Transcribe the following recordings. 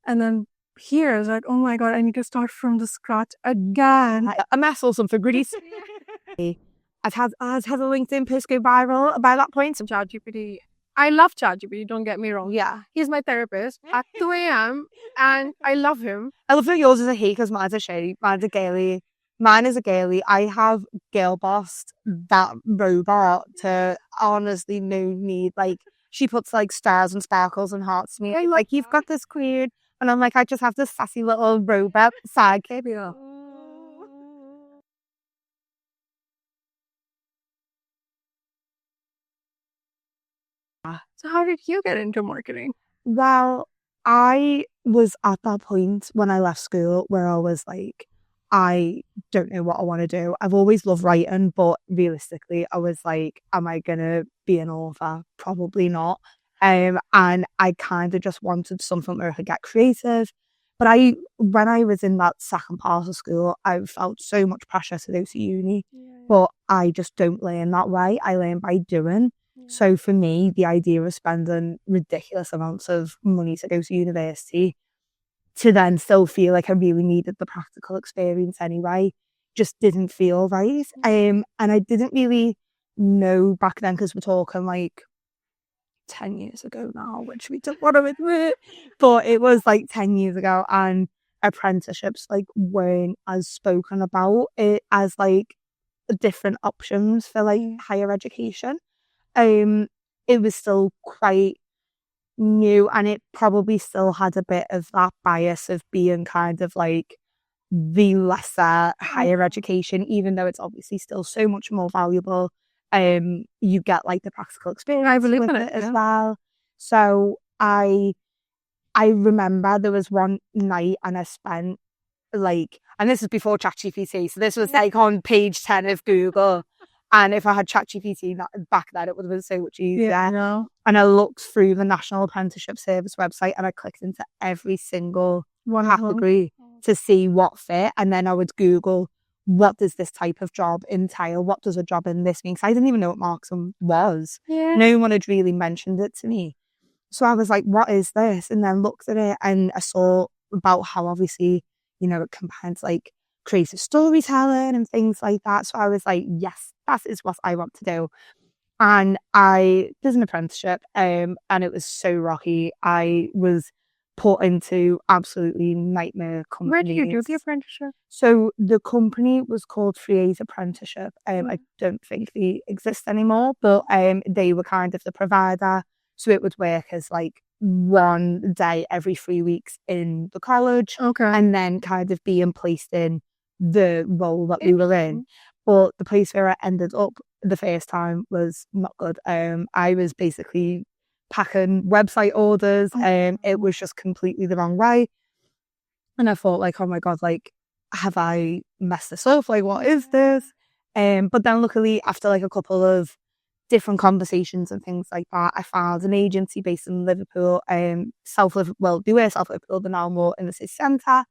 And then here, I was like, oh my God, I need to start from the scratch again. A mess or something, really. I've had a LinkedIn post go viral by that point. ChatGPT. I love ChatGPT, don't get me wrong. Yeah. He's my therapist at 2 a.m. and I love him. I love that yours is a he because mine's a she. Mine's a girly. Mine is a girly. I have girl bossed that robot to honestly no need. Like, she puts like stars and sparkles and hearts to me. Like, you've got this queen. And I'm like, I just have this sassy little robot sidekick. So how did you get into marketing? Well, I was at that point when I left school where I was like, I don't know what I want to do. I've always loved writing, but realistically, I was like, am I going to be an author? Probably not. And I kind of just wanted something where I could get creative. But when I was in that second part of school, I felt so much pressure to go to uni. But I just don't learn that way. I learn by doing. So for me, the idea of spending ridiculous amounts of money to go to university to then still feel like I really needed the practical experience anyway just didn't feel right. And I didn't really know back then, because we're talking like 10 years ago now, which we don't want to admit, but it was like 10 years ago, and apprenticeships like weren't as spoken about it as like different options for like higher education. It was still quite new, and it probably still had a bit of that bias of being kind of like the lesser higher education, even though it's obviously still so much more valuable. You get like the practical experience with it as well. So I remember there was one night, and I spent like, and this is before ChatGPT, so this was like on page 10 of Google. And if I had ChatGPT back then, it would have been so much easier. Yeah, And I looked through the National Apprenticeship Service website, and I clicked into every single category to see what fit. And then I would Google, what does this type of job entail? What does a job in this mean? Because I didn't even know what marketing was. Yeah. No one had really mentioned it to me. So I was like, what is this? And then looked at it, and I saw about how obviously, you know, it combines like creative storytelling and things like that. So I was like, yes, that is what I want to do. And I did an apprenticeship, and it was so rocky. I was put into absolutely nightmare companies. Where did you do the apprenticeship? So the company was called 3A's Apprenticeship. I don't think they exist anymore, but they were kind of the provider. So it would work as like one day every 3 weeks in the college, and then kind of being placed in the role that we were in. But the place where I ended up the first time was not good. I was basically packing website orders, and it was just completely the wrong way. And I thought like, oh my God, like, have I messed this up? Like, what is this? But then luckily, after like a couple of different conversations and things like that, I found an agency based in Liverpool, South Liverpool. Well, they were South Liverpool, but now more in the city centre.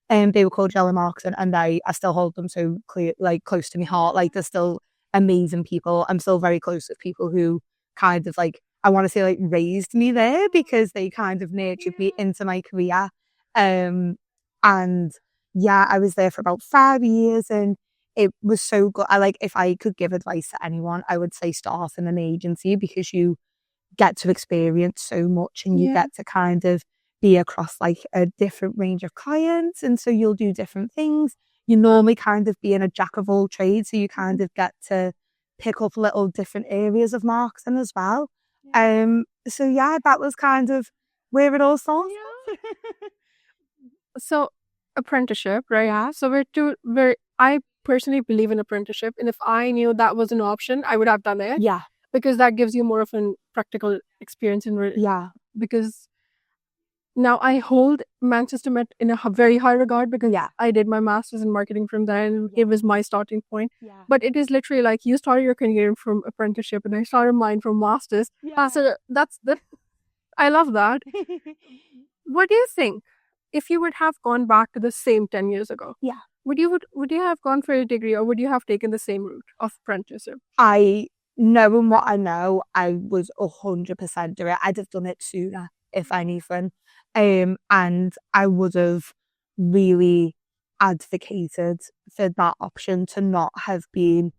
They were called Jelly Marketing, and I still hold them so close to my heart. Like, they're still amazing people. I'm still very close with people who kind of like, I want to say like raised me there, because they kind of nurtured me into my career. And yeah, I was there for about 5 years, and it was so good. If I could give advice to anyone, I would say start in an agency, because you get to experience so much, and you get to kind of be across like a different range of clients. And so you'll do different things. You normally kind of being a jack of all trades. So you kind of get to pick up little different areas of marketing as well. So yeah, that was kind of where it all started. So apprenticeship, right? Yeah. So I personally believe in apprenticeship, and if I knew that was an option, I would have done it. Yeah. Because that gives you more of a practical experience because now I hold Manchester Met in a very high regard, because I did my master's in marketing from there, and it was my starting point. But it is literally like, you started your career from apprenticeship, and I started mine from master's. So I love that. What do you think? If you would have gone back to the same 10 years ago, would you have gone for a degree, or would you have taken the same route of apprenticeship? Knowing what I know, I would 100% do it. I'd have done it sooner, if anything. And I would have really advocated for that option to not have been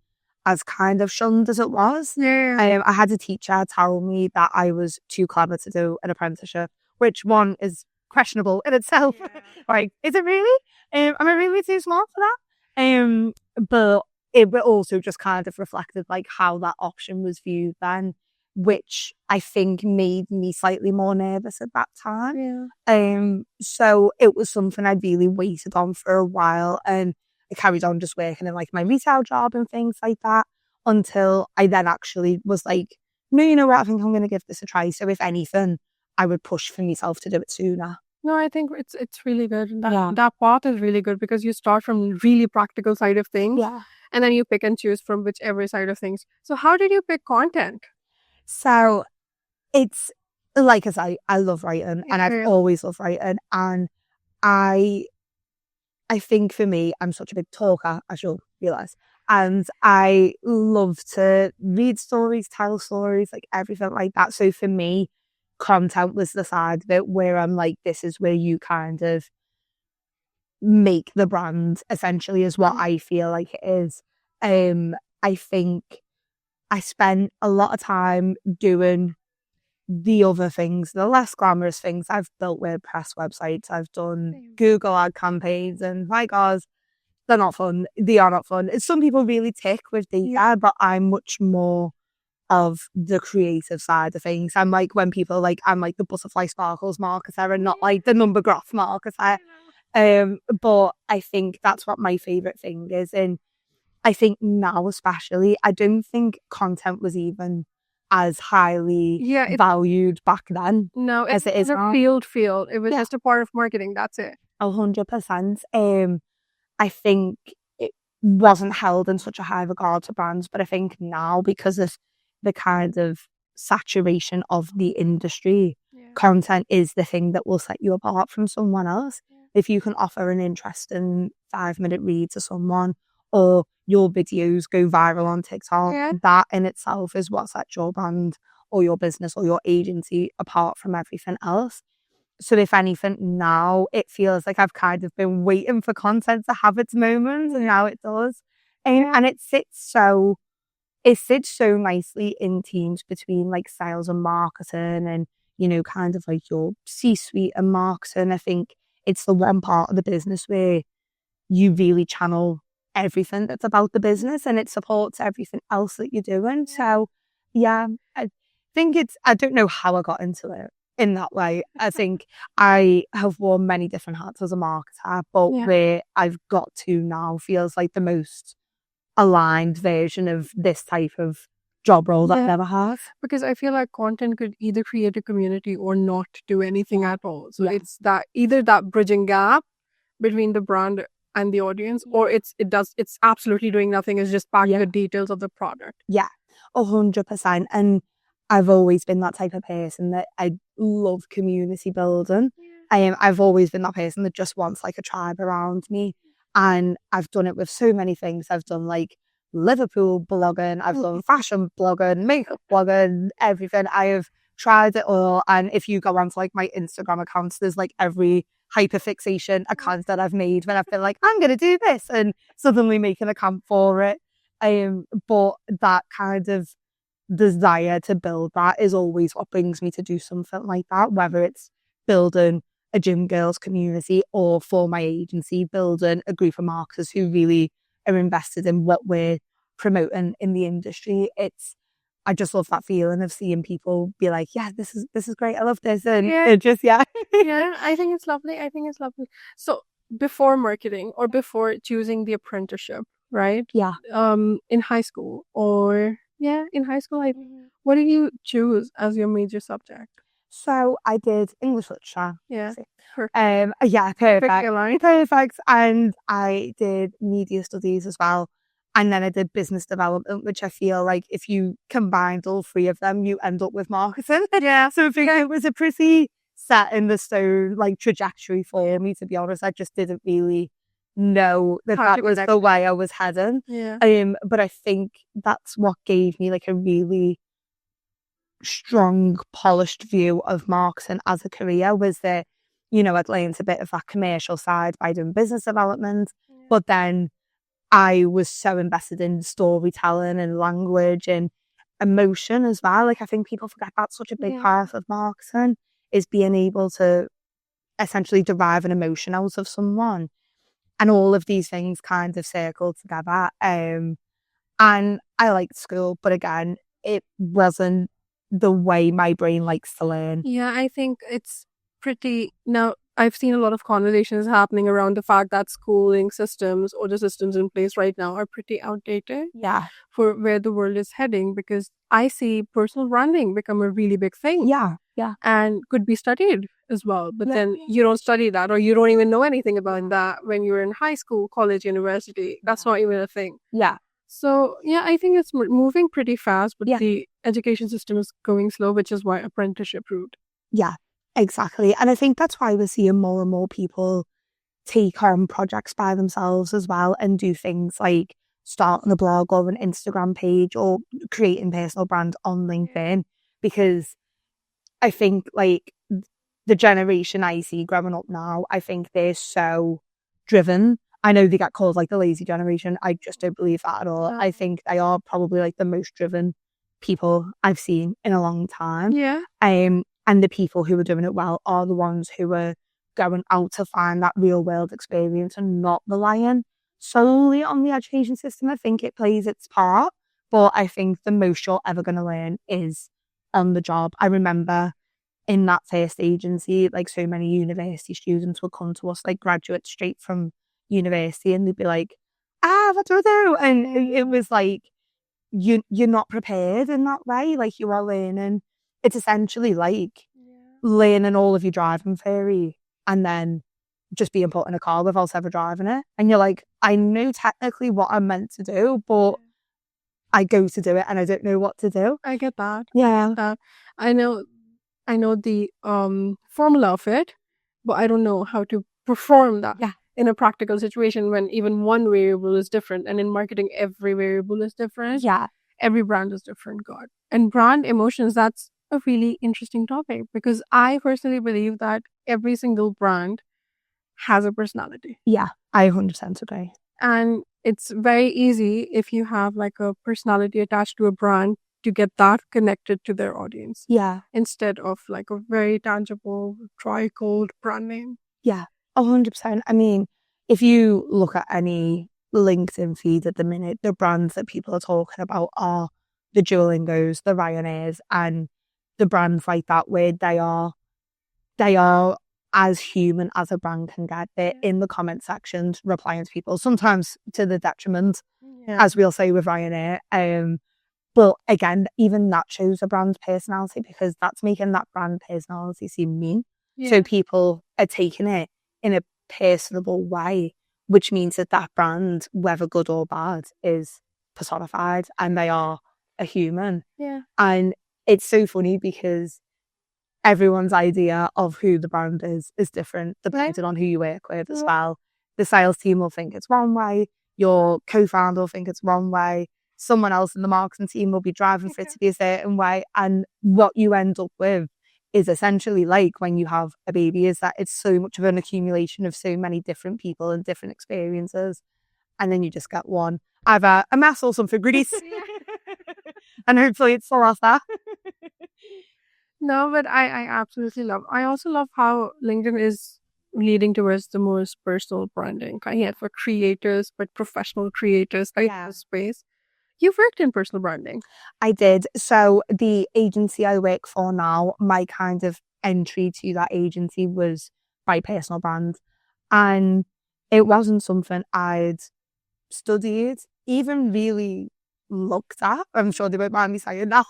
as kind of shunned as it was. Yeah. I had a teacher tell me that I was too clever to do an apprenticeship, which one is questionable in itself. Like, is it really? Am I really too smart for that? But it also just kind of reflected like how that option was viewed then, which I think made me slightly more nervous at that time. So it was something I'd really waited on for a while, and I carried on just working in like my retail job and things like that until I then actually was like, no, you know what, I think I'm going to give this a try. So if anything, I would push for myself to do it sooner. No, I think it's really good. That path is really good because you start from really practical side of things, and then you pick and choose from whichever side of things. So how did you pick content? So it's like I say, I love writing, and I've always loved writing, and I think for me, I'm such a big talker, as you'll realise. And I love to read stories, tell stories, like everything like that. So for me, content was the side of it where I'm like, this is where you kind of make the brand, essentially, is what I feel like it is. I think I spent a lot of time doing the other things, the less glamorous things. I've built WordPress websites, I've done Google ad campaigns, and my God, they're not fun. They are not fun. Some people really tick with data, but I'm much more of the creative side of things. I'm like, when people like, I'm like the butterfly sparkles marketer and not like the number graph marketer. But I think that's what my favourite thing is. And I think now especially, I don't think content was even as highly valued back then. No, as it is now. Field. It was just a part of marketing. That's it. 100%. I think it wasn't held in such a high regard to brands, but I think now, because of the kind of saturation of the industry, content is the thing that will set you apart from someone else. If you can offer an interesting 5-minute read to someone, or your videos go viral on TikTok, that in itself is what sets your brand or your business or your agency apart from everything else. So if anything, now it feels like I've kind of been waiting for content to have its moment, and now it does. And it sits so nicely in teams between like sales and marketing, and, you know, kind of like your C-suite and marketing. I think it's the one part of the business where you really channel everything that's about the business, and it supports everything else that you're doing. So yeah, I think I don't know how I got into it in that way. I think I have worn many different hats as a marketer, but where I've got to now feels like the most aligned version of this type of job role that I've ever had. Because I feel like content could either create a community or not do anything at all. So it's that either that bridging gap between the brand and the audience, or it's absolutely doing nothing. It's just packing the details of the product. 100%. And I've always been that type of person that I love community building. I've always been that person that just wants like a tribe around me. And I've done it with so many things. I've done like Liverpool blogging, I've done fashion blogging, makeup blogging, everything. I have tried it all. And if you go onto like my Instagram accounts, there's like every hyperfixation account that I've made when I've been like, I'm going to do this, and suddenly make an account for it. But that kind of desire to build that is always what brings me to do something like that, whether it's building a gym girls community, or for my agency, building a group of marketers who really are invested in what we're promoting in the industry. I just love that feeling of seeing people be like, yeah, this is great, I love this. And it just, I think it's lovely. So before marketing, or before choosing the apprenticeship, right? In high school, what did you choose as your major subject? So I did English literature. Perfect. Perfect. And I did media studies as well. And then I did business development, which I feel like if you combined all three of them, you end up with marketing. So I think it was a pretty set in the stone like trajectory for me, to be honest. I just didn't really know that was the way I was heading. But I think that's what gave me like a really strong, polished view of marketing as a career, was that you know, I'd learned a bit of that commercial side by doing business development, but then I was so invested in storytelling and language and emotion as well. Like, I think people forget that's such a big part of marketing, is being able to essentially derive an emotion out of someone. And all of these things kind of circle together. And I liked school, but again, it wasn't the way my brain likes to learn. Yeah, I think it's pretty. Now, I've seen a lot of conversations happening around the fact that schooling systems or the systems in place right now are pretty outdated Yeah. for where the world is heading, because I see personal branding become a really big thing. Yeah. Yeah. And could be studied as well. But Yeah. then you don't study that, or you don't even know anything about that when you're in high school, college, university. That's not even a thing. Yeah. So, yeah, I think it's moving pretty fast, but Yeah. the education system is going slow, which is why apprenticeship route. Yeah, exactly. And I think that's why we're seeing more and more people take on projects by themselves as well and do things like starting a blog or an Instagram page or creating personal brand on LinkedIn. Because I think, like, the generation I see growing up now, I think they're so driven. I know they get called like the lazy generation. I just don't believe that at all. No. I think they are probably like the most driven people I've seen in a long time. Yeah. And the people who are doing it well are the ones who are going out to find that real world experience and not relying solely on the education system. I think it plays its part, but I think the most you're ever going to learn is on the job. I remember in that first agency, like, so many university students would come to us, like graduates straight from university, and they'd be like, what do I do? And it was like, you're not prepared in that way. Like, you are learning. It's essentially like learning all of your driving theory and then just being put in a car without ever driving it. And you're like, I know technically what I'm meant to do, but I go to do it and I don't know what to do. I get that. Yeah. I know the formula of it, but I don't know how to perform that in a practical situation when even one variable is different. And in marketing, every variable is different. Yeah. Every brand is different, God. And brand emotions, that's a really interesting topic, because I personally believe that every single brand has a personality. Yeah, I 100% agree. And it's very easy if you have like a personality attached to a brand to get that connected to their audience. Yeah. Instead of like a very tangible, tri-code brand name. Yeah, 100%. I mean, if you look at any LinkedIn feed at the minute, the brands that people are talking about are the Duolingos, the Ryanairs, and the brands like that, where they are as human as a brand can get. They're in the comment sections replying to people, sometimes to the detriment, as we'll say with Ryanair. But again, even that shows a brand's personality, because that's making that brand personality seem mean. Yeah. So people are taking it in a personable way, which means that that brand, whether good or bad, is personified and they are a human. Yeah. And it's so funny because everyone's idea of who the brand is different depending on who you work with as well. The sales team will think it's one way, your co-founder will think it's one way, someone else in the marketing team will be driving for it to be a certain way. And what you end up with is essentially like when you have a baby, is that it's so much of an accumulation of so many different people and different experiences. And then you just get one, either a mess or something grease. And hopefully it's still off that. No, but I absolutely love. I also love how LinkedIn is leading towards the most personal branding. For creators, but professional creators, like the space. You've worked in personal branding. I did. So the agency I work for now, my kind of entry to that agency was my personal brand. And it wasn't something I'd studied, even really looked at. I'm sure they won't mind me saying that.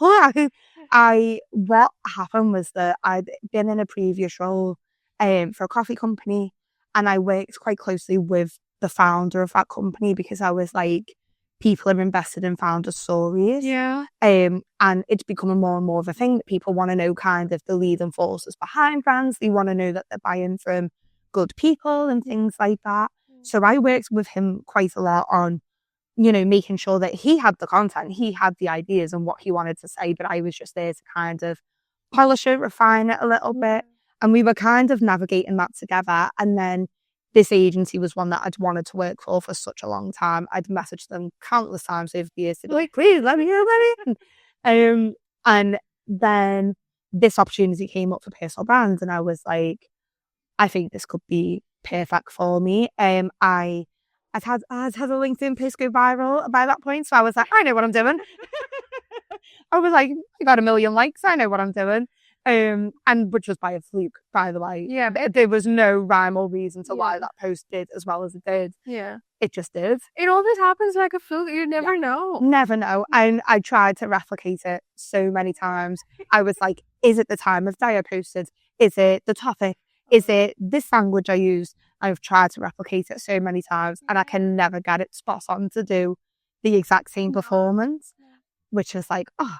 What happened was that I'd been in a previous role for a coffee company, and I worked quite closely with the founder of that company, because I was like, people are invested in founder stories. Yeah. And it's becoming more and more of a thing that people want to know kind of the leading forces behind brands. They want to know that they're buying from good people and things like that. So I worked with him quite a lot on, you know, making sure that he had the content, he had the ideas and what he wanted to say, but I was just there to kind of polish it, refine it a little bit. And we were kind of navigating that together. And then this agency was one that I'd wanted to work for such a long time. I'd messaged them countless times over the years to be like, please let me in. And then this opportunity came up for personal brands, and I was like, I think this could be perfect for me. I'd had a LinkedIn post go viral by that point, so I was like, I know what I'm doing. I was like, I got 1 million likes, I know what I'm doing. And which was by a fluke, by the way. Yeah. There was no rhyme or reason to why that post did as well as it did. Yeah. It just did. It always happens like a fluke. You never know. Never know. And I tried to replicate it so many times. I was like, is it the time of day I posted? Is it the topic? Is it this language I use? I've tried to replicate it so many times, and I can never get it spot on to do the exact same performance, which is like, oh,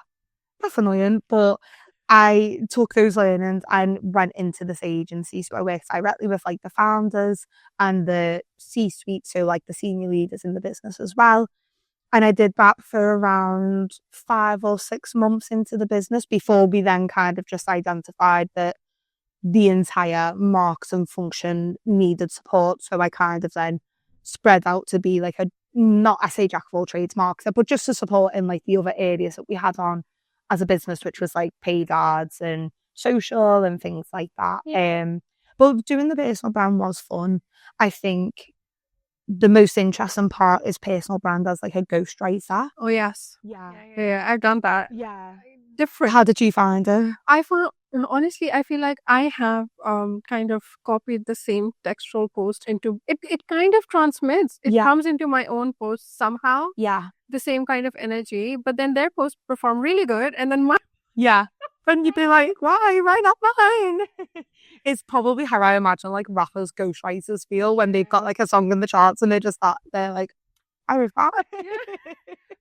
that's annoying. But I took those learnings and went into this agency. So I worked directly with like the founders and the C-suite, so like the senior leaders in the business as well. And I did that for around 5 or 6 months into the business before we then kind of just identified that the entire marketing function needed support. So I kind of then spread out to be like not, I say jack of all trades marketer, but just to support in like the other areas that we had on as a business, which was like paid ads and social and things like that. But doing the personal brand was fun. I think the most interesting part is personal brand as like a ghostwriter. Oh, yes. Yeah. I've done that. Yeah. Different. How did you find it? Honestly, I feel like I have kind of copied the same textual post into it. It kind of transmits. It comes into my own post somehow. Yeah. The same kind of energy, but then their posts perform really good, and then my and you'd be like, why not mine? It's probably how I imagine like rappers, ghostwriters feel when they've got like a song in the charts and they're like, I wrote that.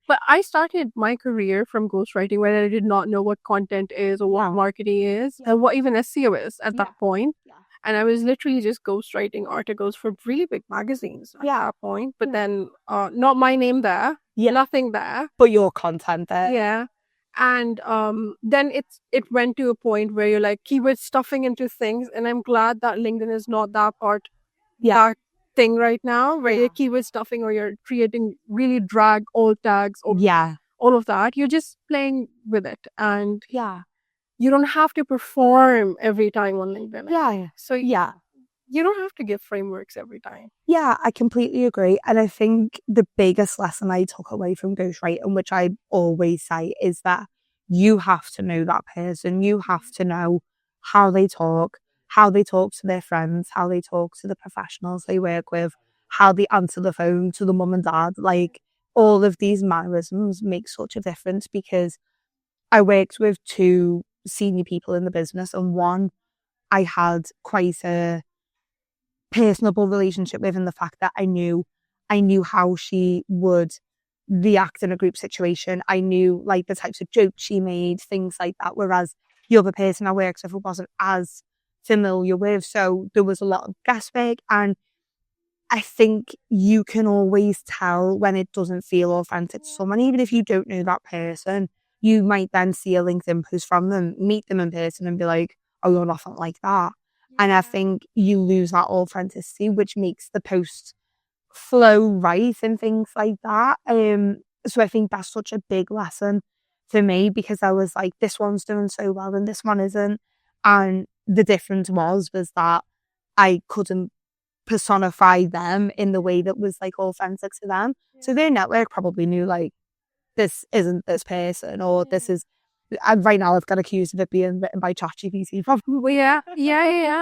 But I started my career from ghostwriting where I did not know what content is or what marketing is and what even SEO is at that point. And I was literally just ghostwriting articles for really big magazines at that point. But then not my name there, nothing there. But your content there. Yeah. And then it went to a point where you're like keyword stuffing into things. And I'm glad that LinkedIn is not that part, that thing right now where you're keyword stuffing or you're creating really drag alt tags or all of that. You're just playing with it. And you don't have to perform every time on LinkedIn. So you don't have to give frameworks every time. Yeah, I completely agree. And I think the biggest lesson I took away from ghostwriting, which I always say, is that you have to know that person. You have to know how they talk to their friends, how they talk to the professionals they work with, how they answer the phone to the mum and dad. Like all of these mannerisms make such a difference, because I worked with 2 senior people in the business, and one I had quite a personable relationship with, in the fact that I knew how she would react in a group situation. I knew like the types of jokes she made, things like that. Whereas the other person I worked with wasn't as familiar with. So there was a lot of guesswork, and I think you can always tell when it doesn't feel authentic to someone, even if you don't know that person. You might then see a LinkedIn post from them, meet them in person, and be like, oh, you're nothing like that. And I think you lose that authenticity, which makes the post flow right and things like that. So I think that's such a big lesson for me, because I was like, this one's doing so well and this one isn't. And the difference was that I couldn't personify them in the way that was like authentic to them. So their network probably knew like, this isn't this person, or this is. And right now, I've got accused of it being written by ChatGPT. Probably. Yeah.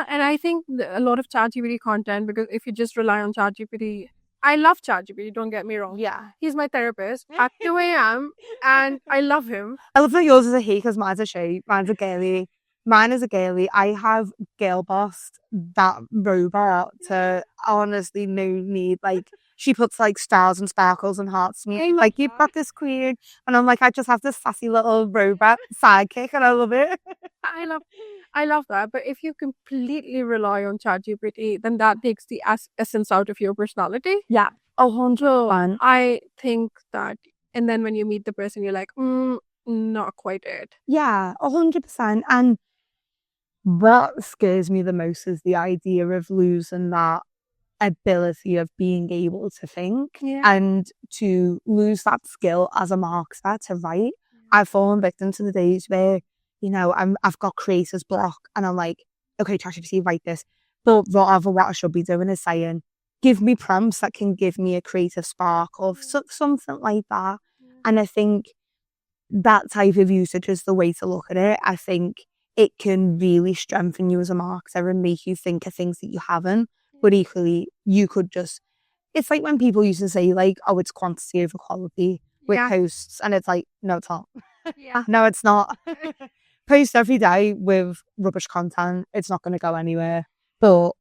And I think a lot of ChatGPT content, because if you just rely on ChatGPT, I love ChatGPT, don't get me wrong. Yeah. He's my therapist at 2 a.m. and I love him. I love that yours is a he, because mine's a she. Mine's a girly. Mine is a girly. I have girl bossed that robot to honestly no need. Like, she puts like stars and sparkles and hearts to me. Like, you've got this queen. And I'm like, I just have this sassy little robot sidekick, and I love it. I love that. But if you completely rely on ChatGPT, then that takes the essence out of your personality. Yeah. 100%. I think that, and then when you meet the person, you're like, not quite it. Yeah, 100%. And what scares me the most is the idea of losing that ability of being able to think and to lose that skill as a marketer to write. I've fallen victim to the days where, you know, I've got creator's block and I'm like, okay, ChatGPT, write this. But rather what I should be doing is saying, give me prompts that can give me a creative spark or something like that. And I think that type of usage is the way to look at it. I think it can really strengthen you as a marketer and make you think of things that you haven't. But equally, you could just, it's like when people used to say, like, oh, it's quantity over quality with posts. And it's like, no, it's not. No, it's not. Post every day with rubbish content. It's not going to go anywhere. But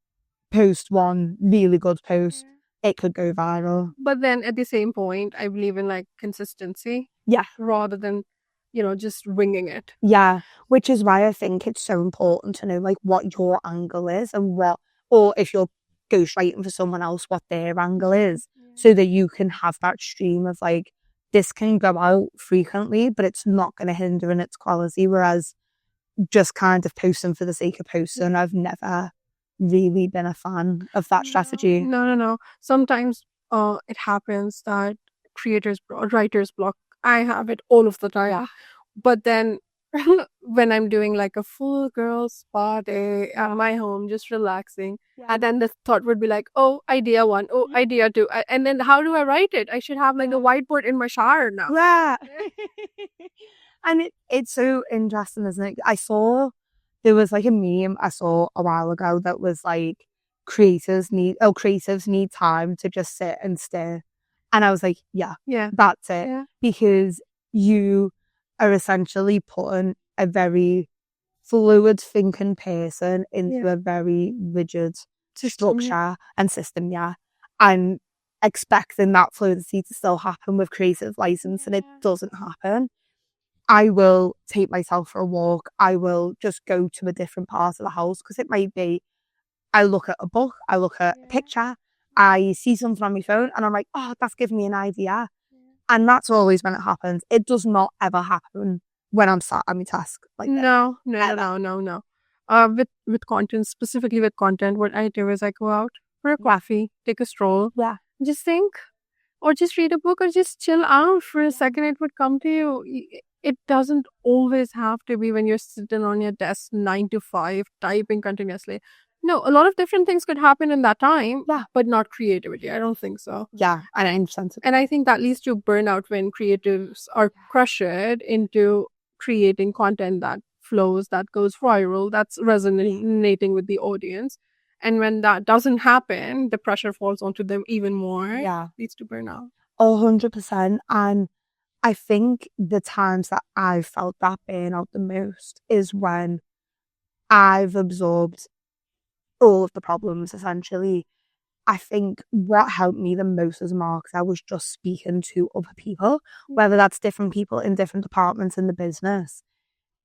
post one really good post, it could go viral. But then at the same point, I believe in like consistency. Yeah. Rather than, you know, just winging it. Yeah. Which is why I think it's so important to know like what your angle is and what, or if you're ghostwriting for someone else, what their angle is, so that you can have that stream of like, this can go out frequently, but it's not going to hinder in its quality. Whereas just kind of posting for the sake of posting, I've never really been a fan of that strategy. No. Sometimes it happens that writer's block. I have it all of the time. Yeah. But then when I'm doing like a full girl spa day at my home, just relaxing, and then the thought would be like, oh, idea one, oh, idea two. And then how do I write it? I should have like a whiteboard in my shower now. Yeah. And it's so interesting, isn't it? There was like a meme I saw a while ago that was like, creatives need time to just sit and stare. And I was like, yeah, that's it. Yeah. Because you are essentially putting a very fluid thinking person into a very rigid structure and system, and expecting that fluidity to still happen with creative license, and it doesn't happen. I will take myself for a walk. I will just go to a different part of the house because it might be, I look at a book, I look at a picture, I see something on my phone and I'm like, oh, that's giving me an idea. And that's always when it happens. It does not ever happen when I'm sat at my task like this. No. With content, specifically with content, what I do is I go out for a coffee, take a stroll, just think, or just read a book, or just chill out for a second. It would come to you. It doesn't always have to be when you're sitting on your desk 9 to 5 typing continuously. No, a lot of different things could happen in that time, but not creativity. I don't think so. Yeah, and I understand. And I think that leads to burnout when creatives are pressured into creating content that flows, that goes viral, that's resonating with the audience. And when that doesn't happen, the pressure falls onto them even more. Yeah. Leads to burnout. 100%. And I think the times that I felt that burnout the most is when I've absorbed all of the problems, essentially. I think what helped me the most as a marketer was just speaking to other people, whether that's different people in different departments in the business.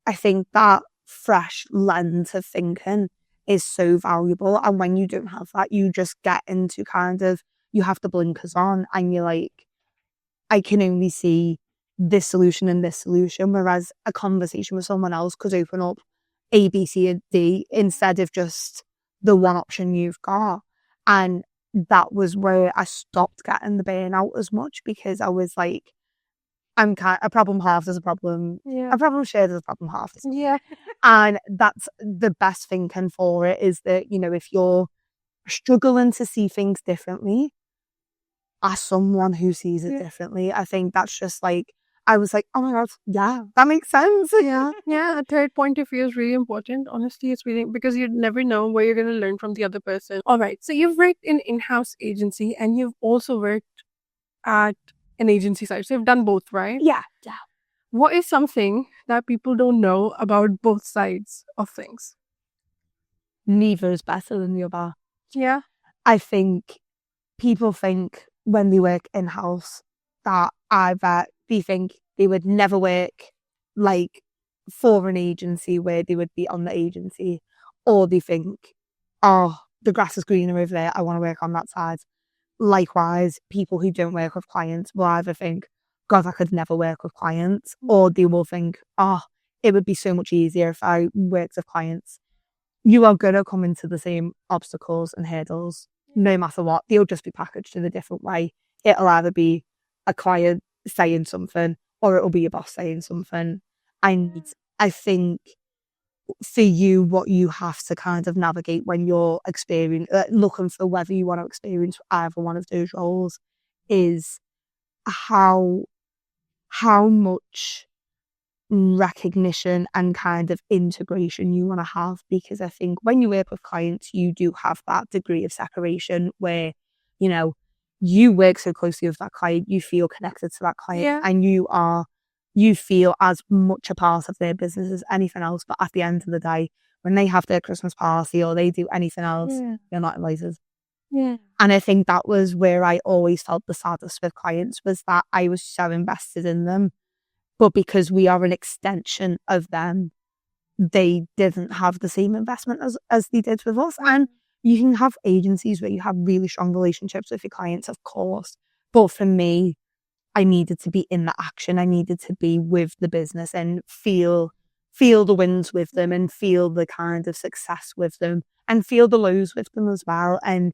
I think that fresh lens of thinking is so valuable. And when you don't have that, you just get into kind of, you have the blinkers on and you're like, I can only see this solution and this solution. Whereas a conversation with someone else could open up A, B, C, and D instead of just the one option you've got. And that was where I stopped getting the burnout as much, because I was like, a problem halved is a problem. Yeah. A problem shared is a problem halved. Yeah. And that's the best thinking for it, is that, you know, if you're struggling to see things differently, ask someone who sees it differently. I think that's just like, I was like, oh my God, yeah, that makes sense. Yeah. A third point of view is really important. Honestly, it's really, because you never know where you're going to learn from the other person. All right. So you've worked in-house agency and you've also worked at an agency side. So you've done both, right? Yeah. What is something that people don't know about both sides of things? Neither is better than the other. Yeah. I think people think when they work in-house that either they think they would never work like for an agency where they would be on the agency, or they think, oh, the grass is greener over there, I want to work on that side. Likewise, people who don't work with clients will either think, God, I could never work with clients, or they will think, oh, it would be so much easier if I worked with clients. you are going to come into the same obstacles and hurdles no matter what. They'll just be packaged in a different way. It'll either be a client saying something or it'll be your boss saying something. And I think for you, what you have to kind of navigate when you're looking for whether you want to experience either one of those roles is how much recognition and kind of integration you want to have, because I think when you work with clients, you do have that degree of separation where, you know, you work so closely with that client, you feel connected to that client, and you feel as much a part of their business as anything else. But at the end of the day, when they have their Christmas party or they do anything else, you're not invited. And I think that was where I always felt the saddest with clients, was that I was so invested in them, but because we are an extension of them, they didn't have the same investment as they did with us. And you can have agencies where you have really strong relationships with your clients, of course. But for me, I needed to be in the action. I needed to be with the business and feel the wins with them and feel the kind of success with them and feel the lows with them as well, and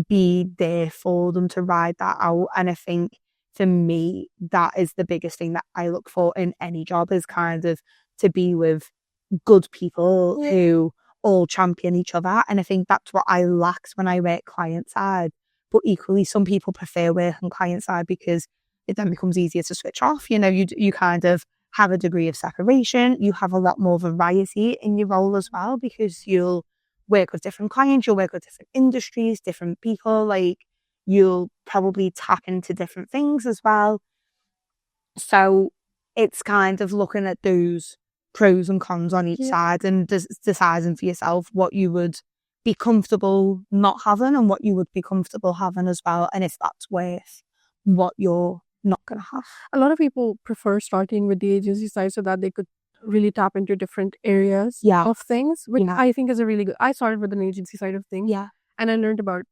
be there for them to ride that out. And I think for me, that is the biggest thing that I look for in any job, is kind of to be with good people who all champion each other. And I think that's what I lacked when I work client side. But equally, some people prefer working client side because it then becomes easier to switch off. You know, you kind of have a degree of separation. You have a lot more variety in your role as well, because you'll work with different clients, you'll work with different industries, different people, like you'll probably tap into different things as well. So it's kind of looking at those pros and cons on each side and deciding for yourself what you would be comfortable not having and what you would be comfortable having as well, and if that's worth what you're not going to have. A lot of people prefer starting with the agency side so that they could really tap into different areas of things, which I think is a really good. I started with an agency side of things, and I learned about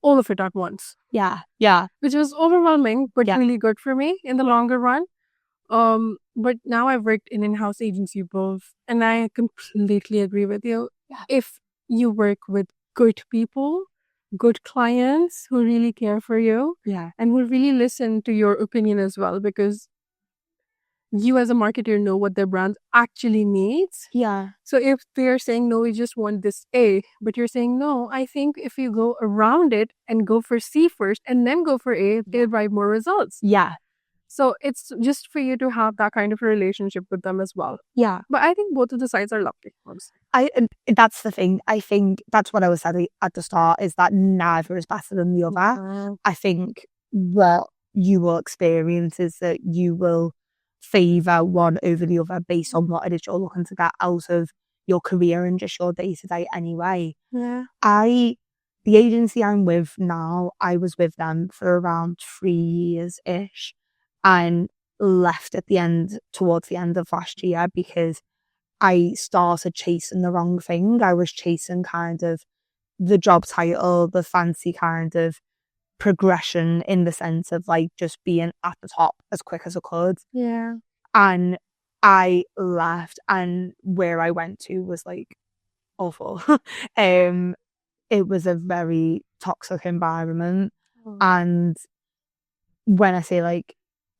all of it at once. Which was overwhelming, but really good for me in the longer run. But now I've worked in in-house agency both, and I completely agree with you. If you work with good people, good clients who really care for you, and will really listen to your opinion as well, because you as a marketer know what their brand actually needs. So if they're saying, no, we just want this A, but you're saying, no, I think if you go around it and go for C first and then go for A, they'll drive more results. So it's just for you to have that kind of a relationship with them as well. But I think both of the sides are lovely, honestly. And that's the thing. I think that's what I was saying at the start, is that neither is better than the other. I think what you will experience is that you will favour one over the other based on what it is you're looking to get out of your career and just your day-to-day anyway. The agency I'm with now, I was with them for around 3 years-ish and left towards the end of last year because I started chasing the wrong thing. I was chasing kind of the job title, the fancy kind of progression in the sense of like just being at the top as quick as I could. And I left, and where I went to was like awful. It was a very toxic environment. And when I say like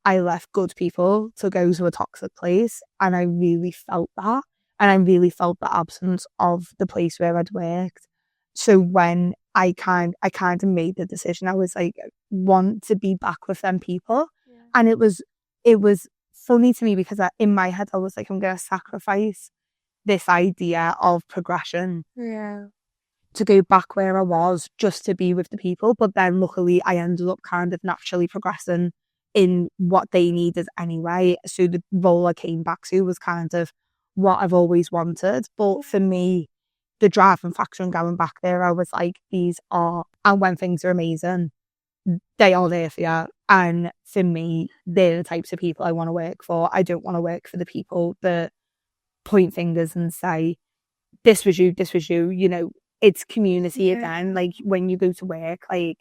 I left good people to go to a toxic place, and I really felt that. And I really felt the absence of the place where I'd worked. So when I kind of made the decision, I was like, want to be back with them people. And it was funny to me because in my head, I was like, I'm going to sacrifice this idea of progression to go back where I was just to be with the people. But then luckily I ended up kind of naturally progressing in what they needed anyway. So the role I came back to was kind of what I've always wanted. But for me, the driving factor in going back there, I was like, and when things are amazing, they are there for you. And for me, they're the types of people I want to work for. I don't want to work for the people that point fingers and say, this was you, you know. It's community again. Like when you go to work, like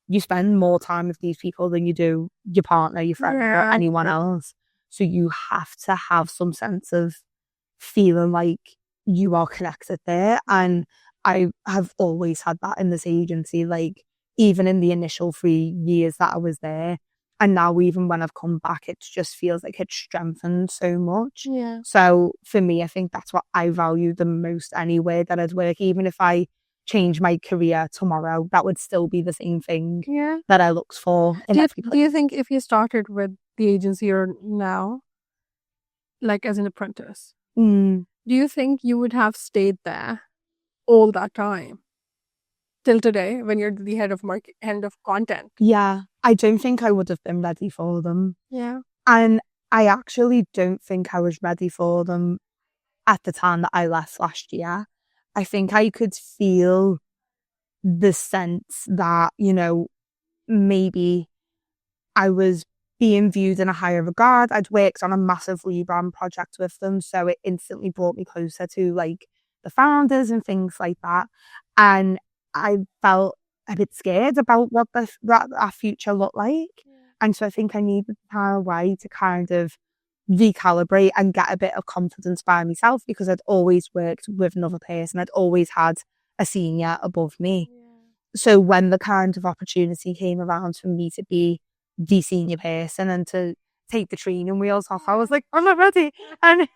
you spend more time with these people than you do your partner, your friend, or anyone else. So you have to have some sense of feeling like you are connected there. And I have always had that in this agency, like even in the initial 3 years that I was there. And now even when I've come back, it just feels like it's strengthened so much. Yeah. So for me, I think that's what I value the most anywhere that I'd work. Even if I change my career tomorrow, that would still be the same thing that I looked for in every place. Do you think if you started with the agency you're now, like as an apprentice, do you think you would have stayed there all that time till today when you're the head of content? Yeah, I don't think I would have been ready for them. Yeah. And I actually don't think I was ready for them at the time that I left last year. I think I could feel the sense that, you know, maybe I was being viewed in a higher regard. I'd worked on a massive rebrand project with them, so it instantly brought me closer to like the founders and things like that. And I felt a bit scared about what our future looked like. And so I think I needed to find a way to kind of recalibrate and get a bit of confidence by myself, because I'd always worked with another person. I'd always had a senior above me. So when the kind of opportunity came around for me to be the senior person and to take the training wheels off, I was like, I'm not ready. And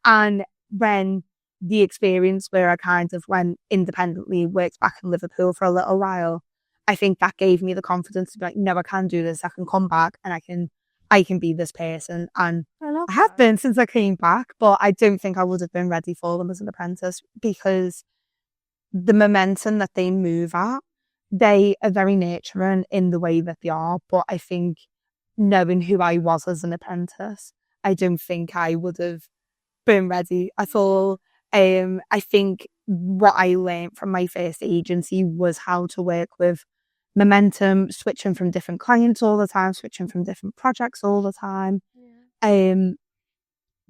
and when the experience where I kind of went independently, worked back in Liverpool for a little while, I think that gave me the confidence to be like, no, I can do this. I can come back and I can be this person. And I have been since I came back, but I don't think I would have been ready for them as an apprentice, because the momentum that they move at, they are very nurturing in the way that they are. But I think knowing who I was as an apprentice, I don't think I would have been ready at all. I think what I learned from my first agency was how to work with momentum, switching from different clients all the time, switching from different projects all the time.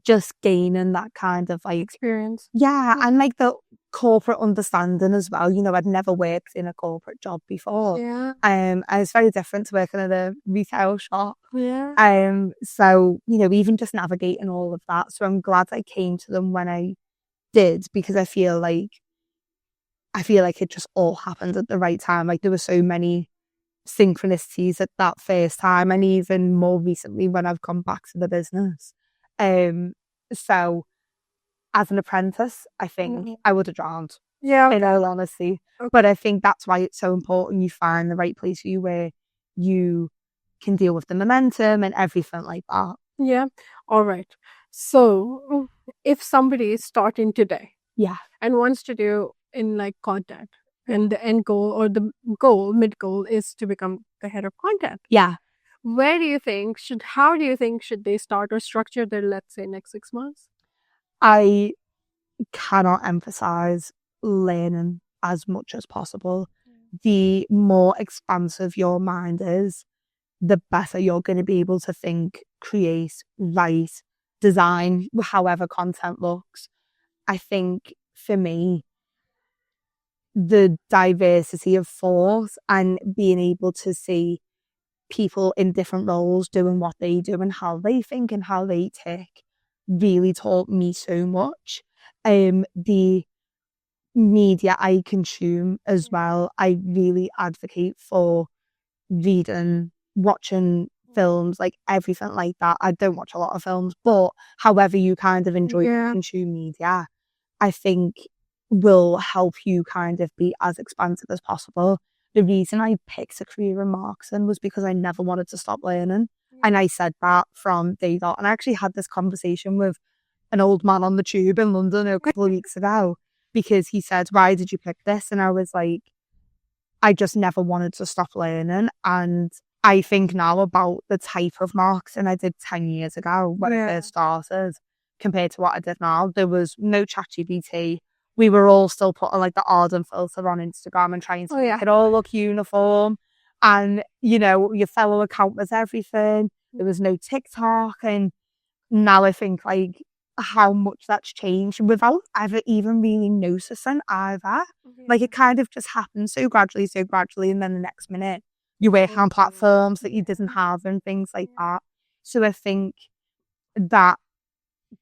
Just gaining that kind of like experience. Yeah, and like the corporate understanding as well. You know, I'd never worked in a corporate job before. Yeah. And it's very different to working at a retail shop. Yeah. So, you know, even just navigating all of that. So I'm glad I came to them when I did, because I feel like it just all happened at the right time. Like there were so many synchronicities at that first time, and even more recently when I've come back to the business. So as an apprentice, I think I would have drowned. Yeah. In all honesty. Okay. But I think that's why it's so important you find the right place for you where you can deal with the momentum and everything like that. Yeah. All right. So if somebody is starting today, and wants to do in like content, and the end goal or the mid goal is to become the head of content. How do you think should they start or structure their, let's say, next 6 months? I cannot emphasize learning as much as possible. The more expansive your mind is, the better you're going to be able to think, create, write, design, however content looks. I think for me, the diversity of thought and being able to see people in different roles doing what they do and how they think and how they tick really taught me so much. The media I consume as well, I really advocate for reading, watching films, like everything like that. I don't watch a lot of films, but however you kind of enjoy to consume media, I think will help you kind of be as expansive as possible. The reason I picked a career in marketing was because I never wanted to stop learning. And I said that from day dot. And I actually had this conversation with an old man on the tube in London a couple of weeks ago, because he said, why did you pick this? And I was like, I just never wanted to stop learning. And I think now about the type of marketing I did 10 years ago when I first started compared to what I did now. There was no ChatGPT. We were all still putting like the Arden filter on Instagram and trying to make it all look uniform. And, you know, your fellow account was everything. There was no TikTok. And now I think like how much that's changed without ever even really noticing either. Like it kind of just happened so gradually. And then the next minute you work on platforms that you didn't have and things like that. So I think that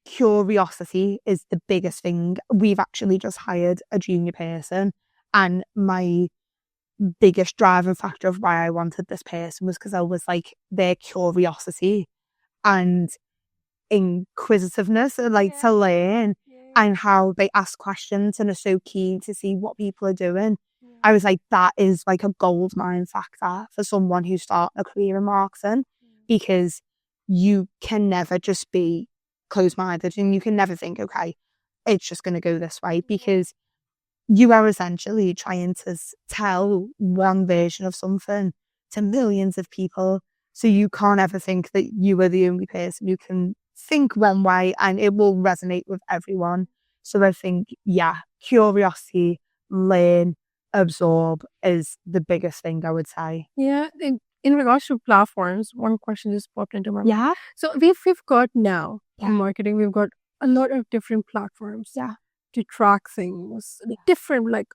curiosity is the biggest thing. We've actually just hired a junior person, and my biggest driving factor of why I wanted this person was because I was like, their curiosity and inquisitiveness and like to learn and how they ask questions and are so keen to see what people are doing. I was like, that is like a gold mine factor for someone who's starting a career in marketing, because you can never just be closed-minded and you can never think, okay, it's just going to go this way, because you are essentially trying to tell one version of something to millions of people. So you can't ever think that you are the only person who can think one way and it will resonate with everyone. So I think, yeah, curiosity, learn, absorb is the biggest thing I would say. Yeah. In regards to platforms, one question just popped into my mind. Yeah. So we've got now in marketing, we've got a lot of different platforms to track things, different like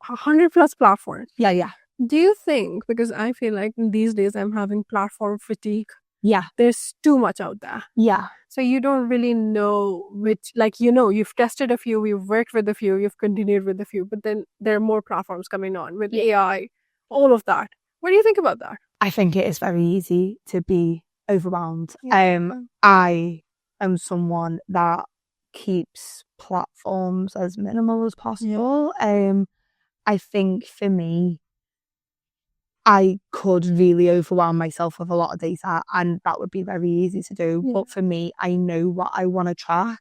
100+ platforms. Yeah. Do you think, because I feel like these days I'm having platform fatigue. Yeah. There's too much out there. Yeah. So you don't really know which, like, you've tested a few, you've worked with a few, you've continued with a few, but then there are more platforms coming on with AI, all of that. What do you think about that? I think it is very easy to be overwhelmed. I am someone that keeps platforms as minimal as possible. I think for me, I could really overwhelm myself with a lot of data, and that would be very easy to do. But for me, I know what I want to track,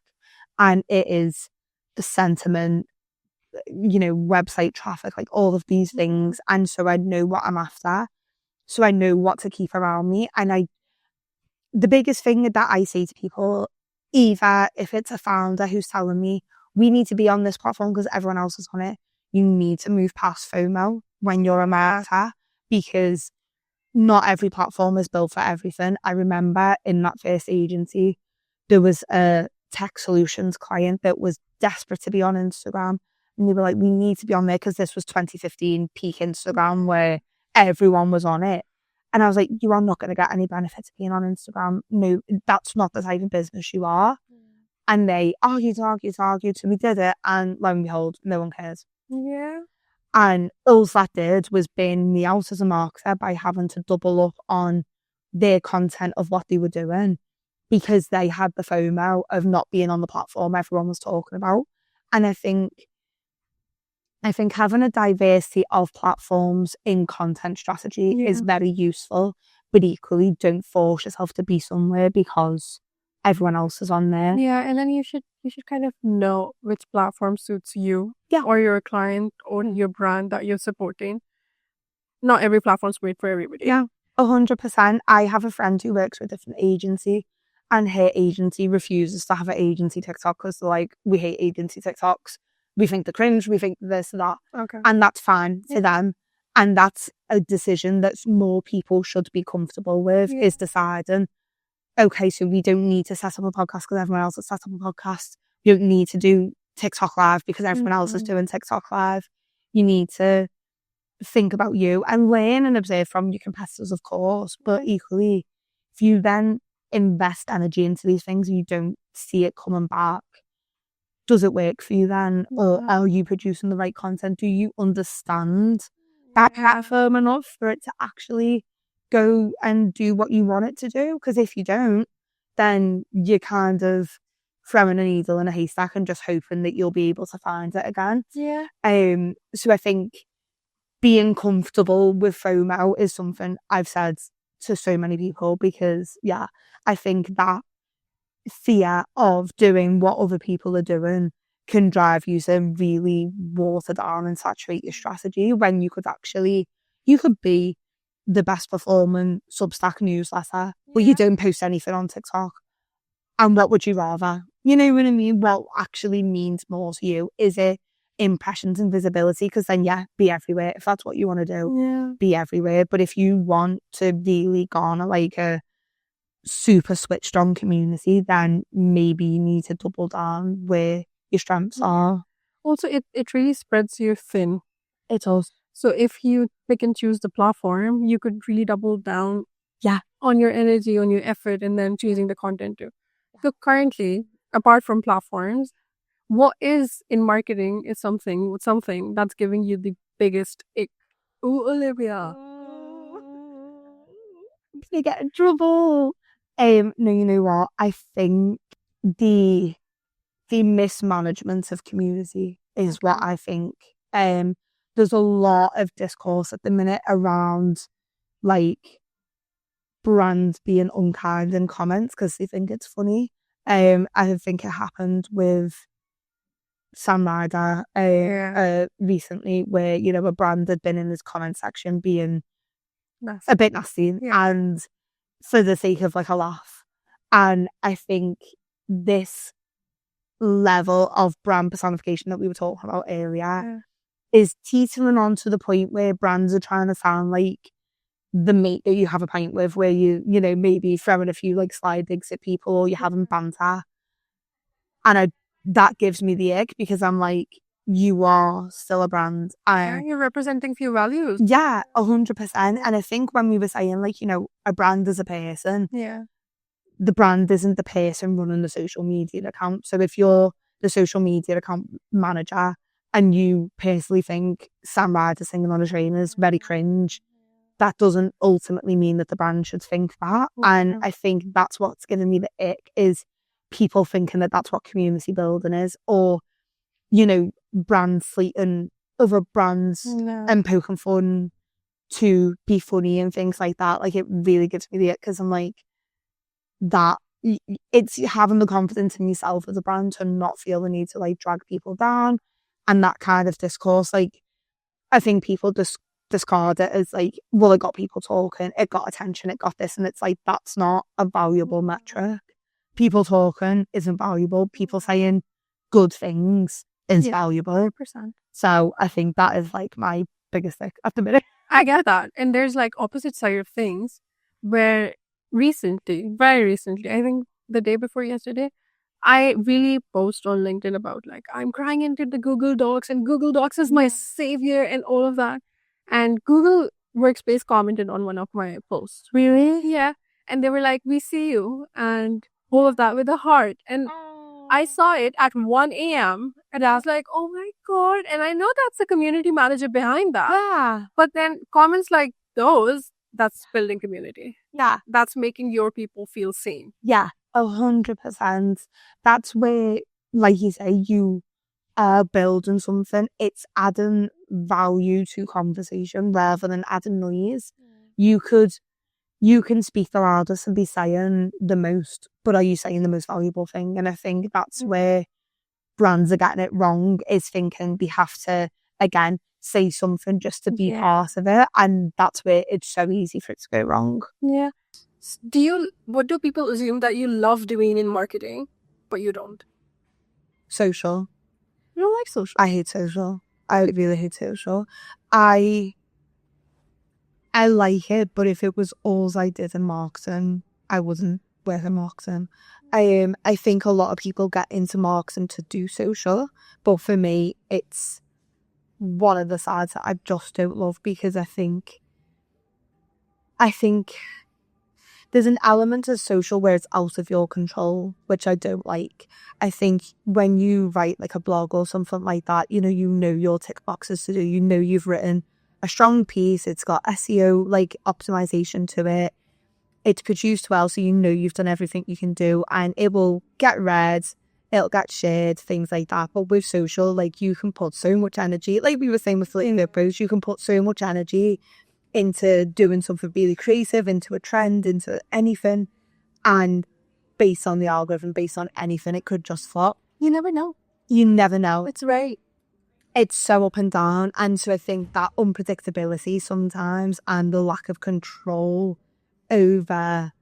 and it is the sentiment, website traffic, like all of these things. And so I know what I'm after. So I know what to keep around me. And the biggest thing that I say to people, either if it's a founder who's telling me, we need to be on this platform because everyone else is on it, you need to move past FOMO when you're a marketer, because not every platform is built for everything. I remember in that first agency, there was a tech solutions client that was desperate to be on Instagram. And they were like, we need to be on there because this was 2015 peak Instagram where everyone was on it. And I was like, you are not going to get any benefit to being on Instagram. No, that's not the type of business you are. And they argued. So we did it. And lo and behold, no one cares. Yeah. And all that did was burn me out as a marketer by having to double up on their content of what they were doing, because they had the FOMO of not being on the platform everyone was talking about. And I think having a diversity of platforms in content strategy is very useful, but equally don't force yourself to be somewhere because everyone else is on there. Yeah, and then you should kind of know which platform suits you or your client or your brand that you're supporting. Not every platform's great for everybody. Yeah, 100%. I have a friend who works with a different agency, and her agency refuses to have an agency TikTok because they're like, we hate agency TikToks. We think they're cringe. We think this and that. Okay. And that's fine for them. And that's a decision that more people should be comfortable with, is deciding, okay, so we don't need to set up a podcast because everyone else has set up a podcast. You don't need to do TikTok Live because everyone else is doing TikTok Live. You need to think about you and learn and observe from your competitors, of course. But equally, if you then invest energy into these things and you don't see it coming back, does it work for you then? Or are you producing the right content? Do you understand that platform enough for it to actually go and do what you want it to do? Because if you don't, then you're kind of throwing a needle in a haystack and just hoping that you'll be able to find it again. Yeah. So I think being comfortable with FOMO is something I've said to so many people, because I think that fear of doing what other people are doing can drive you to really water down and saturate your strategy, when you could be the best performing Substack newsletter, but you don't post anything on TikTok. And what would you rather? You know what I mean? What actually means more to you? Is it impressions and visibility? Because then, be everywhere. If that's what you want to do, be everywhere. But if you want to really garner like a super switched on community, then maybe you need to double down where your strengths are. Also, it really spreads you thin. It does. So if you pick and choose the platform, you could really double down on your energy, on your effort, and then choosing the content too. So currently, apart from platforms, what is in marketing is something that's giving you the biggest ick. Ooh, Olivia. They get in trouble. No, you know what? I think the mismanagement of community is what I think. There's a lot of discourse at the minute around like brands being unkind in comments because they think it's funny. I think it happened with Sam Ryder recently, where a brand had been in his comment section being a bit nasty and for the sake of like a laugh. And I think this level of brand personification that we were talking about earlier is teetering on to the point where brands are trying to sound like the mate that you have a pint with, where you maybe throwing a few like sly digs at people or you're having banter. And that gives me the ick because I'm like, you are still a brand. You're representing few values. Yeah, 100%. And I think when we were saying like, a brand is a person. Yeah. The brand isn't the person running the social media account. So if you're the social media account manager and you personally think Sam Ryder singing on a train is very cringe, that doesn't ultimately mean that the brand should think that. And I think that's what's giving me the ick is people thinking that that's what community building is, or, brands slating other brands and poking fun to be funny and things like that. Like, it really gives me the ick because I'm like, that it's having the confidence in yourself as a brand to not feel the need to like drag people down, and that kind of discourse, like, I think people discard it as like, well, it got people talking, it got attention, it got this, and it's like, that's not a valuable metric. People talking isn't valuable. People saying good things is valuable. 100%. So I think that is like my biggest thing at the minute. I get that. And there's like opposite side of things where very recently, I think the day before yesterday, I really post on LinkedIn about like, I'm crying into the Google Docs and Google Docs is my savior and all of that. And Google Workspace commented on one of my posts. Really? Yeah. And they were like, we see you, and all of that with a heart. And I saw it at 1 a.m. and I was like, oh my God. And I know that's the community manager behind that. Yeah. But then comments like those, that's building community. Yeah. That's making your people feel seen. Yeah, 100%. That's where, like you say, you are building something. It's adding value to conversation rather than adding noise. You can speak the loudest and be saying the most, but are you saying the most valuable thing? And I think that's where brands are getting it wrong, is thinking they have to, again, say something just to be part of it. And that's where it's so easy for it to go wrong. Yeah. What do people assume that you love doing in marketing, but you don't? Social. You don't like social? I hate social. I really hate social. I like it, but if it was all I did in marketing, I wouldn't work in marketing. I think a lot of people get into marketing to do social, but for me, it's one of the sides that I just don't love, because I think there's an element of social where it's out of your control, which I don't like. I think when you write like a blog or something like that, you know your tick boxes to do. You've written a strong piece. It's got SEO like optimization to it. It's produced well, so you've done everything you can do, and it will get read. It'll get shared, things like that. But with social, like, you can put so much energy, like we were saying with the post, you can put so much energy into doing something really creative, into a trend, into anything. And based on the algorithm, based on anything, it could just flop. You never know. You never know. It's right. It's so up and down. And so I think that unpredictability sometimes, and the lack of control over,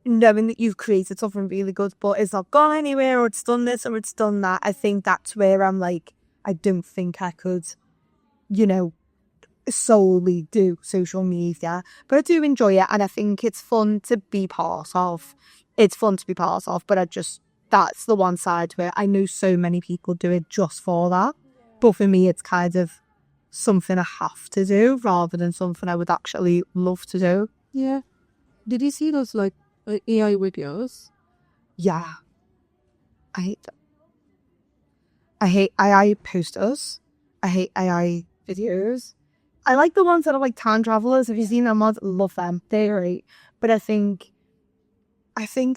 knowing that you've created something really good, but it's not gone anywhere, or it's done this, or it's done that. I think that's where I'm like, I don't think I could, solely do social media, but I do enjoy it, and I think it's fun to be part of. But that's the one side where I know so many people do it just for that. But for me, it's kind of something I have to do rather than something I would actually love to do. Yeah. Did you see those like AI videos? Yeah. I hate them. I hate AI posters. I hate AI videos. I like the ones that are like time travelers. Have you seen them? I love them. They're great. But I think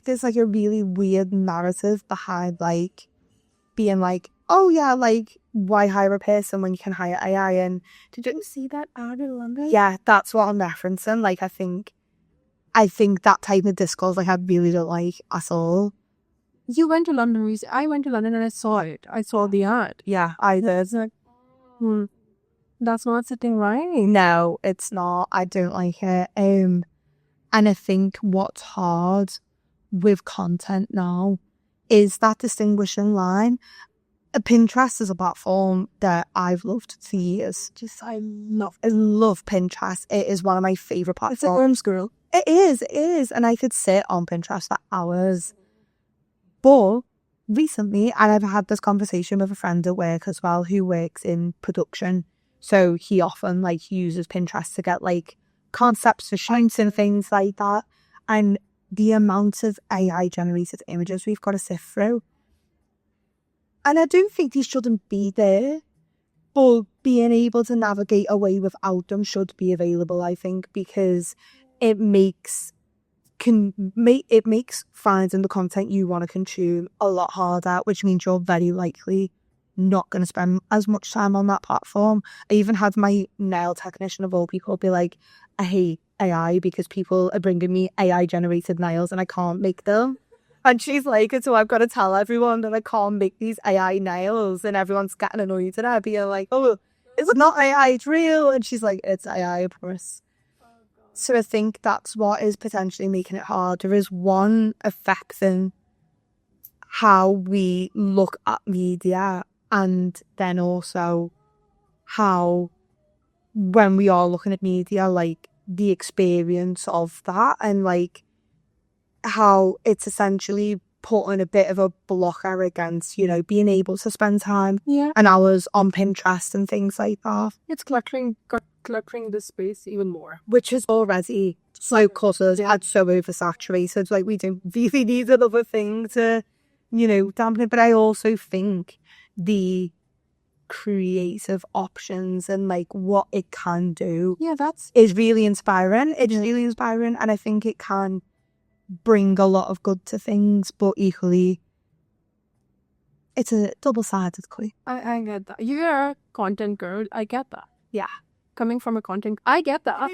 there's like a really weird narrative behind like being like, oh yeah, like why hire a person when you can hire AI? And did you see that ad in London? Yeah, that's what I'm referencing. Like I think that type of discourse like I really don't like at all. You went to London recently. I went to London and I saw it. I saw the ad. Yeah, I did. It's like, that's not sitting right. No, it's not. I don't like it. And I think what's hard with content now is that distinguishing line. Pinterest is a platform that I've loved for years. I love Pinterest. It is one of my favourite platforms. It's a worms girl. It is. And I could sit on Pinterest for hours. But recently, and I've had this conversation with a friend at work as well who works in production. So he often like uses Pinterest to get like concepts for shoots and things like that. And the amount of AI generated images we've got to sift through. And I do think these shouldn't be there, but being able to navigate a way without them should be available, I think, because it makes finding the content you want to consume a lot harder, which means you're very likely not going to spend as much time on that platform. I even had my nail technician of all people be like, I hate AI because people are bringing me AI generated nails and I can't make them. And she's like, so I've got to tell everyone that I can't make these AI nails, and everyone's getting annoyed at her being like, oh, it's not AI, it's real. And she's like, it's AI, I promise. So I think that's what is potentially making it hard. There is one affecting how we look at media, and then also how when we are looking at media, like the experience of that, and like how it's essentially putting a bit of a blocker against, you know, being able to spend time and hours on Pinterest and things like that. It's cluttering the space even more. Which is already so cluttered and so oversaturated. Like we don't really need another thing to, you know, dampen it. But I also think the creative options and like what it can do is really inspiring. It's really inspiring, and I think it can bring a lot of good to things, but equally it's a double-sided coin. I get that. You're a content girl. I get that. Yeah. Coming from a content, I get that.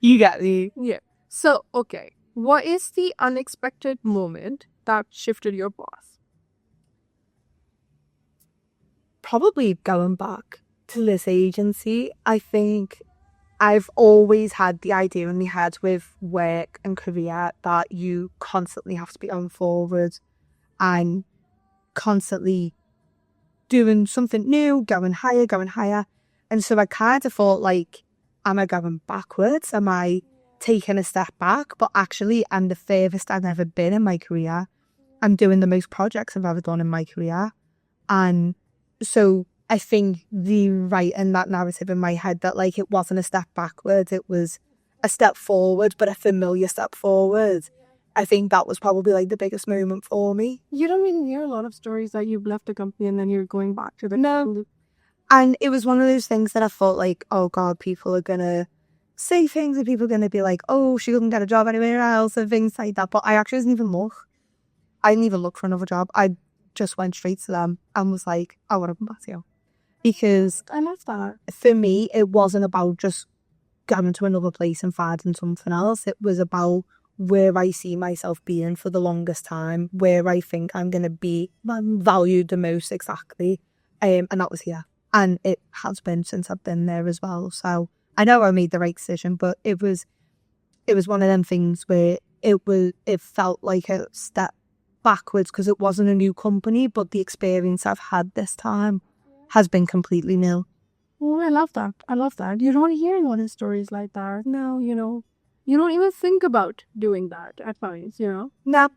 You get me. Yeah. So, okay. What is the unexpected moment that shifted your path? Probably going back to this agency. I think I've always had the idea in my head with work and career that you constantly have to be going forward and constantly doing something new, going higher. And so I kind of thought, like, am I going backwards? Am I taking a step back? But actually, I'm the furthest I've ever been in my career. I'm doing the most projects I've ever done in my career. And so I think the writing that narrative in my head that like it wasn't a step backwards, it was a step forward, but a familiar step forward. I think that was probably like the biggest moment for me. You don't really hear a lot of stories that you've left a company and then you're going back to the... No. And it was one of those things that I thought like, oh God, people are going to say things and people are going to be like, oh, she couldn't get a job anywhere else and things like that. But I actually didn't even look. I didn't even look for another job. I just went straight to them and was like, I want to come back to you. Because I love that. For me, it wasn't about just going to another place and finding something else. It was about where I see myself being for the longest time, where I think I'm going to be valued the most exactly. And that was here. And it has been since I've been there as well. So I know I made the right decision, but it was one of them things where it felt like a step backwards because it wasn't a new company, but the experience I've had this time has been completely nil. Oh, I love that. You don't hear a lot of stories like that. No, you know, you don't even think about doing that at times, you know? No.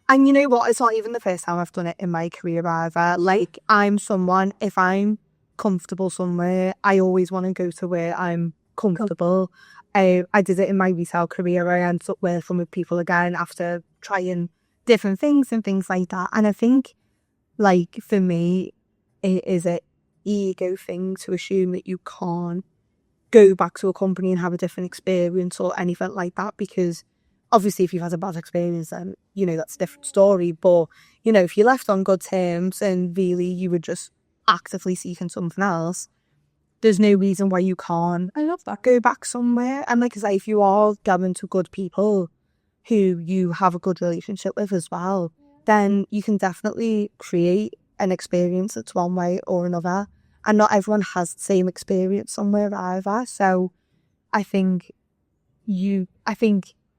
And you know what? It's not even the first time I've done it in my career either. Like, I'm someone, if I'm comfortable somewhere, I always want to go to where I'm comfortable. I did it in my retail career. I ended up working with people again after trying different things and things like that. And I think, like, for me, it is an ego thing to assume that you can't go back to a company and have a different experience or anything like that, because obviously if you've had a bad experience, then, you know, that's a different story. But, you know, if you left on good terms and really you were just actively seeking something else, there's no reason why you can't, I love that, go back somewhere. And like I say, if you are going to good people who you have a good relationship with as well, then you can definitely create an experience that's one way or another. And not everyone has the same experience somewhere either. So I think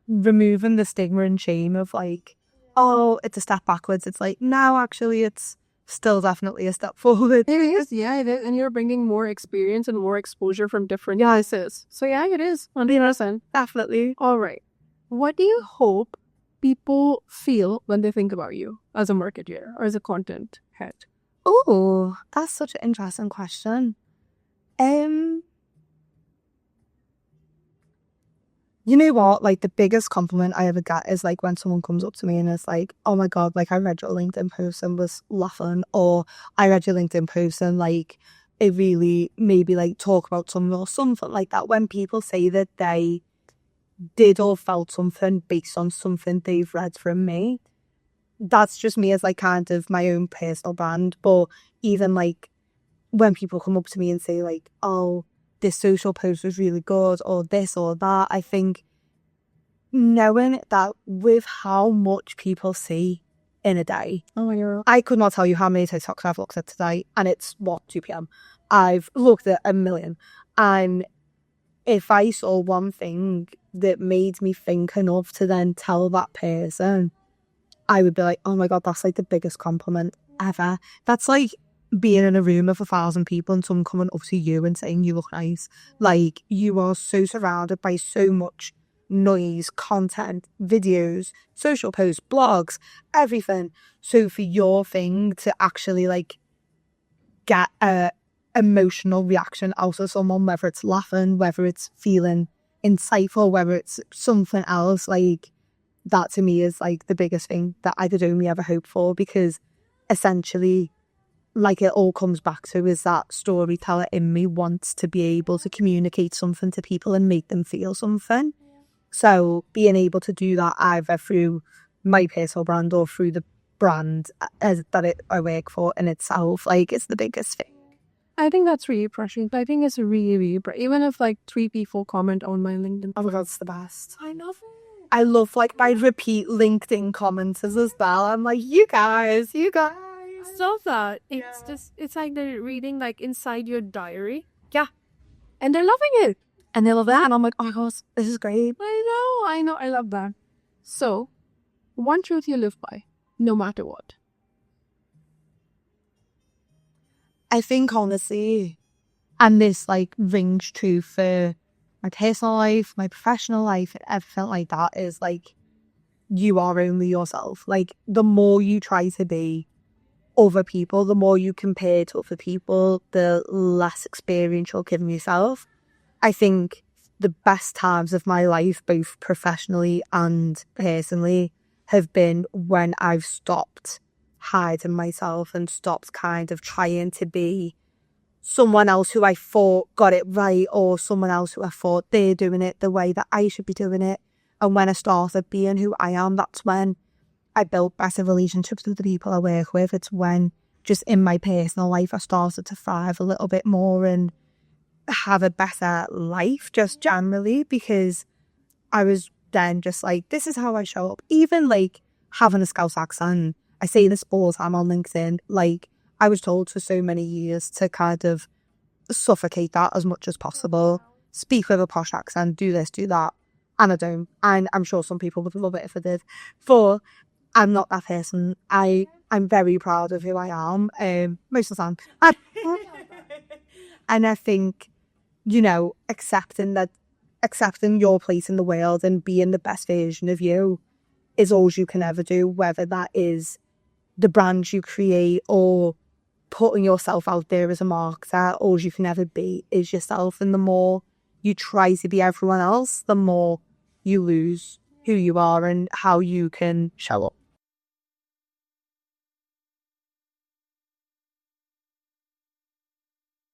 removing the stigma and shame of like, oh, it's a step backwards. It's like, no, actually, it's still definitely a step forward. It is, yeah, it is. And you're bringing more experience and more exposure from different places. So yeah, it is, 100%. Definitely. All right. What do you hope people feel when they think about you as a marketeer or as a content head? Oh, that's such an interesting question. You know what? Like, the biggest compliment I ever get is like when someone comes up to me and is like, oh my God, like, I read your LinkedIn post and was laughing, or I read your LinkedIn post and like it really maybe like talk about something or something like that. When people say that they did or felt something based on something they've read from me, that's just me as like kind of my own personal brand. But even like when people come up to me and say like, oh, this social post was really good, or this or that, I think knowing that with how much people see in a day, I could not tell you how many TikToks I've looked at today, and it's 2 p.m. I've looked at a million, and if I saw one thing that made me think enough to then tell that person, I would be like, oh my God, that's like the biggest compliment ever. That's like being in a room of 1,000 people and someone coming up to you and saying you look nice. Like, you are so surrounded by so much noise, content, videos, social posts, blogs, everything. So for your thing to actually like get a emotional reaction out of someone, whether it's laughing, whether it's feeling insightful, whether it's something else, like, that to me is like the biggest thing that I could only ever hope for, because essentially, like, it all comes back to is that storyteller in me wants to be able to communicate something to people and make them feel something. So being able to do that either through my personal brand or through the brand I work for in itself, like, it's the biggest thing. I think that's really precious. I think it's really, really even if like 3 people comment on my LinkedIn. Oh my God, it's the best. I love it. I love like my repeat LinkedIn commenters as well. I'm like, you guys. I love that. It's just, it's like they're reading like inside your diary. Yeah. And they're loving it. And they love that. And I'm like, oh my gosh, this is great. I know. I love that. So, one truth you live by, no matter what. I think, honestly, and this like rings true for my personal life, my professional life, and everything like that, is like, you are only yourself. Like, the more you try to be other people, the more you compare to other people, the less experience you'll give yourself. I think the best times of my life, both professionally and personally, have been when I've stopped hiding myself and stopped kind of trying to be someone else who I thought got it right, or someone else who I thought they're doing it the way that I should be doing it. And when I started being who I am, that's when I built better relationships with the people I work with. It's when just in my personal life I started to thrive a little bit more and have a better life just generally, because I was then just like, this is how I show up. Even like having a Scouse accent, I say this all the time on LinkedIn, like, I was told for so many years to kind of suffocate that as much as possible, speak with a posh accent, do this, do that, and I don't. And I'm sure some people would love it if I did, but I'm not that person. I'm very proud of who I am, most of the time. And I think, you know, accepting your place in the world and being the best version of you is all you can ever do, whether that is the brand you create or putting yourself out there as a marketer. All you can ever be is yourself, and the more you try to be everyone else, the more you lose who you are and how you can show up.